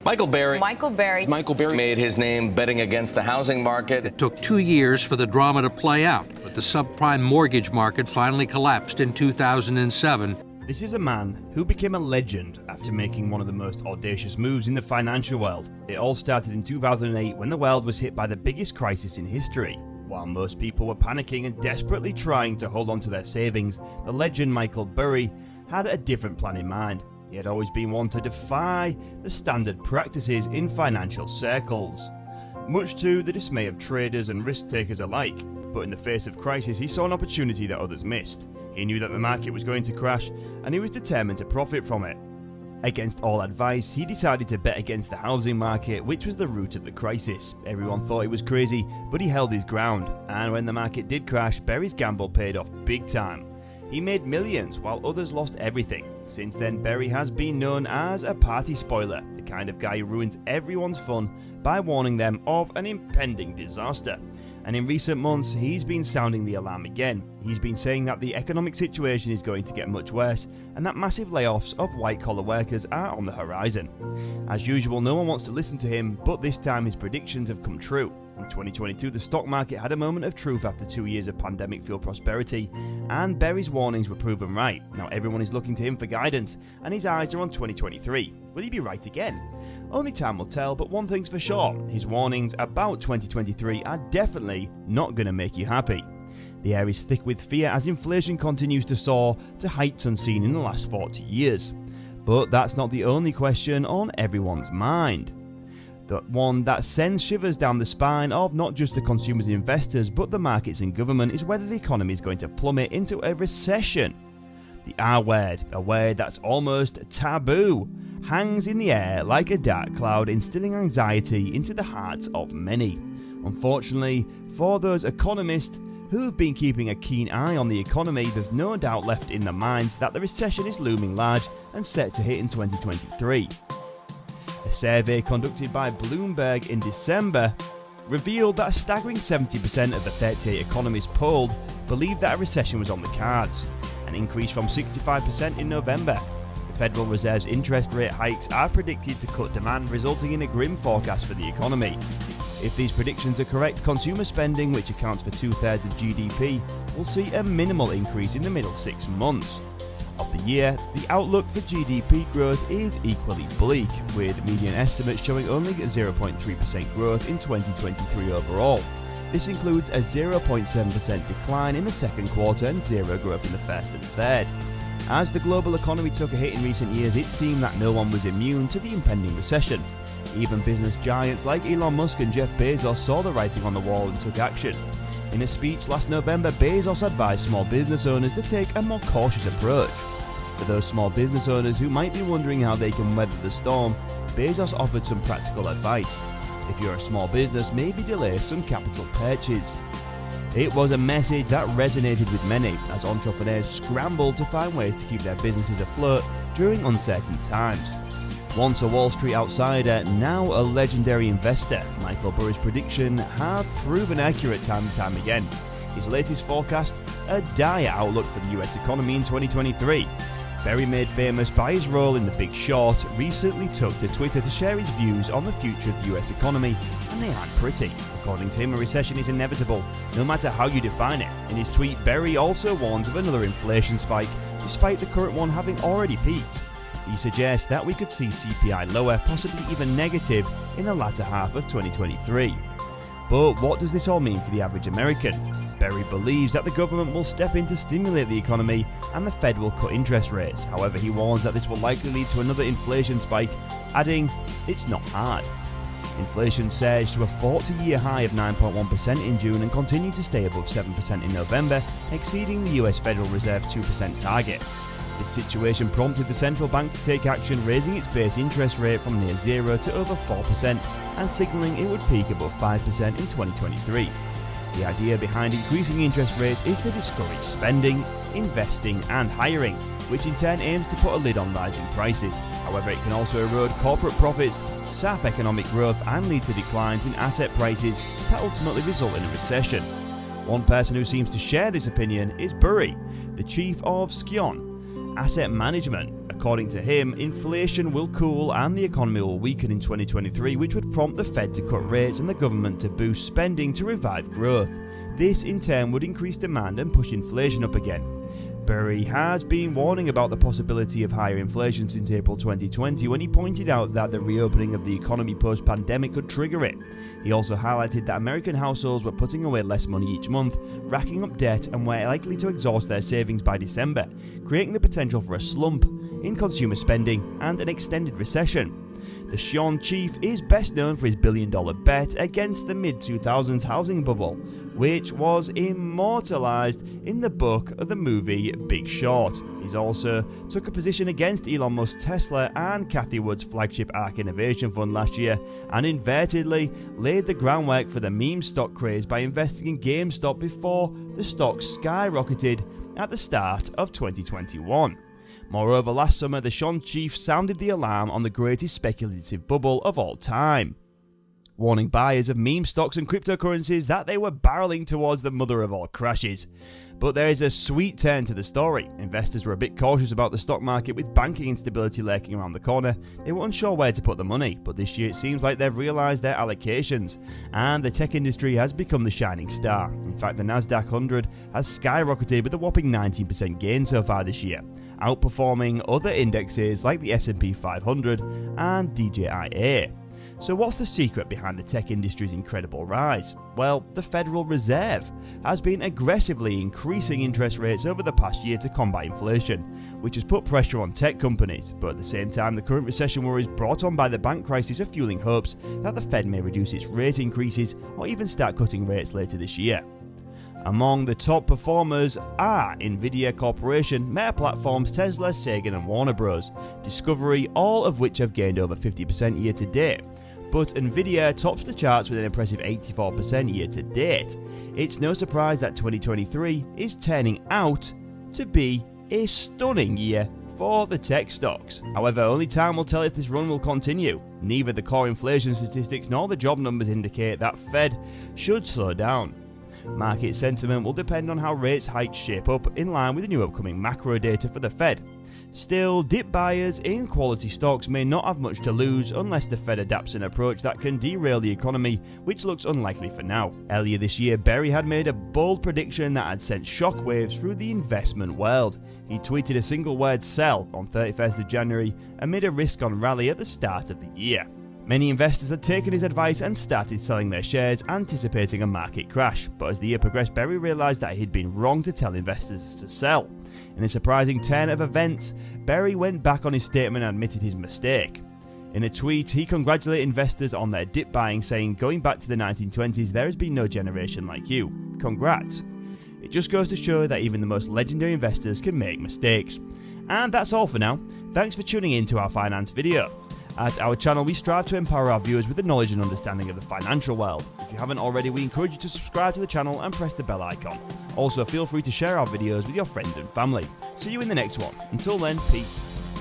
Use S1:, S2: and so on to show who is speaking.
S1: Michael Burry
S2: Made
S1: his name betting against the housing market.
S3: It took 2 years for the drama to play out, but the subprime mortgage market finally collapsed in 2007.
S4: This is a man who became a legend after making one of the most audacious moves in the financial world. It all started in 2008 when the world was hit by the biggest crisis in history. While most people were panicking and desperately trying to hold on to their savings, the legend Michael Burry had a different plan in mind. He had always been one to defy the standard practices in financial circles, much to the dismay of traders and risk takers alike. But in the face of crisis, he saw an opportunity that others missed. He knew that the market was going to crash, and he was determined to profit from it. Against all advice, he decided to bet against the housing market, which was the root of the crisis. Everyone thought he was crazy, but he held his ground, and when the market did crash, Burry's gamble paid off big time. He made millions while others lost everything. Since then, Burry has been known as a party spoiler, the kind of guy who ruins everyone's fun by warning them of an impending disaster. And in recent months, he's been sounding the alarm again. He's been saying that the economic situation is going to get much worse and that massive layoffs of white-collar workers are on the horizon. As usual, no one wants to listen to him, but this time his predictions have come true. In 2022, the stock market had a moment of truth after 2 years of pandemic-fueled prosperity, and Burry's warnings were proven right. Now everyone is looking to him for guidance, and his eyes are on 2023. Will he be right again? Only time will tell, but one thing's for sure, his warnings about 2023 are definitely not going to make you happy. The air is thick with fear as inflation continues to soar to heights unseen in the last 40 years. But that's not the only question on everyone's mind. The one that sends shivers down the spine of not just the consumers and investors, but the markets and government, is whether the economy is going to plummet into a recession. The R word, a word that's almost taboo, hangs in the air like a dark cloud, instilling anxiety into the hearts of many. Unfortunately, for those economists who have been keeping a keen eye on the economy, there's no doubt left in their minds that the recession is looming large and set to hit in 2023. A survey conducted by Bloomberg in December revealed that a staggering 70% of the 38 economists polled believed that a recession was on the cards, an increase from 65% in November. The Federal Reserve's interest rate hikes are predicted to cut demand, resulting in a grim forecast for the economy. If these predictions are correct, consumer spending, which accounts for 2/3 of GDP, will see a minimal increase in the middle 6 months of the year. The outlook for GDP growth is equally bleak, with median estimates showing only a 0.3% growth in 2023 overall. This includes a 0.7% decline in the second quarter and zero growth in the first and third. As the global economy took a hit in recent years, it seemed that no one was immune to the impending recession. Even business giants like Elon Musk and Jeff Bezos saw the writing on the wall and took action. In a speech last November, Bezos advised small business owners to take a more cautious approach. For those small business owners who might be wondering how they can weather the storm, Bezos offered some practical advice. If you're a small business, maybe delay some capital purchase. It was a message that resonated with many as entrepreneurs scrambled to find ways to keep their businesses afloat during uncertain times. Once a Wall Street outsider, now a legendary investor, Michael Burry's prediction have proven accurate time and time again. His latest forecast, a dire outlook for the US economy in 2023. Burry, made famous by his role in The Big Short, recently took to Twitter to share his views on the future of the US economy, and they aren't pretty. According to him, a recession is inevitable, no matter how you define it. In his tweet, Burry also warns of another inflation spike, despite the current one having already peaked. He suggests that we could see CPI lower, possibly even negative, in the latter half of 2023. But what does this all mean for the average American? Burry believes that the government will step in to stimulate the economy and the Fed will cut interest rates. However, he warns that this will likely lead to another inflation spike, adding, "It's not hard." Inflation surged to a 40-year high of 9.1% in June and continued to stay above 7% in November, exceeding the US Federal Reserve 2% target. This situation prompted the central bank to take action, raising its base interest rate from near zero to over 4% and signalling it would peak above 5% in 2023. The idea behind increasing interest rates is to discourage spending, investing and hiring, which in turn aims to put a lid on rising prices. However, it can also erode corporate profits, sap economic growth and lead to declines in asset prices that ultimately result in a recession. One person who seems to share this opinion is Burry, the chief of Scion Asset Management, a According to him, inflation will cool and the economy will weaken in 2023, which would prompt the Fed to cut rates and the government to boost spending to revive growth. This in turn would increase demand and push inflation up again. Burry has been warning about the possibility of higher inflation since April 2020 when he pointed out that the reopening of the economy post-pandemic could trigger it. He also highlighted that American households were putting away less money each month, racking up debt and were likely to exhaust their savings by December, creating the potential for a slump in consumer spending and an extended recession. The Sean chief is best known for his billion-dollar bet against the mid-2000s housing bubble, which was immortalized in the book of the movie Big Short. He's also took a position against Elon Musk's Tesla and Cathie Wood's flagship ARK Innovation Fund last year, and inadvertently laid the groundwork for the meme stock craze by investing in GameStop before the stock skyrocketed at the start of 2021. Moreover, last summer, the Sean chief sounded the alarm on the greatest speculative bubble of all time, warning buyers of meme stocks and cryptocurrencies that they were barreling towards the mother of all crashes. But there is a sweet turn to the story. Investors were a bit cautious about the stock market with banking instability lurking around the corner. They were unsure where to put the money, but this year it seems like they've realised their allocations, and the tech industry has become the shining star. In fact, the Nasdaq 100 has skyrocketed with a whopping 19% gain so far this year, outperforming other indexes like the S&P 500 and DJIA. So what's the secret behind the tech industry's incredible rise? Well, the Federal Reserve has been aggressively increasing interest rates over the past year to combat inflation, which has put pressure on tech companies. But at the same time, the current recession worries brought on by the bank crisis are fueling hopes that the Fed may reduce its rate increases or even start cutting rates later this year. Among the top performers are Nvidia Corporation, Meta Platforms, Tesla, Sega and Warner Bros. Discovery, all of which have gained over 50% year to date. But Nvidia tops the charts with an impressive 84% year to date. It's no surprise that 2023 is turning out to be a stunning year for the tech stocks. However, only time will tell if this run will continue. Neither the core inflation statistics nor the job numbers indicate that Fed should slow down. Market sentiment will depend on how rates hikes shape up in line with the new upcoming macro data for the Fed. Still, dip buyers in quality stocks may not have much to lose unless the Fed adapts an approach that can derail the economy, which looks unlikely for now. Earlier this year, Burry had made a bold prediction that had sent shockwaves through the investment world. He tweeted a single word "sell" on 31st of January amid a risk-on rally at the start of the year. Many investors had taken his advice and started selling their shares, anticipating a market crash, but as the year progressed, Burry realised that he'd been wrong to tell investors to sell. In a surprising turn of events, Burry went back on his statement and admitted his mistake. In a tweet, he congratulated investors on their dip buying, saying, "Going back to the 1920s, there has been no generation like you. Congrats." It just goes to show that even the most legendary investors can make mistakes. And that's all for now. Thanks for tuning in to our finance video. At our channel, we strive to empower our viewers with the knowledge and understanding of the financial world. If you haven't already, we encourage you to subscribe to the channel and press the bell icon. Also, feel free to share our videos with your friends and family. See you in the next one. Until then, peace.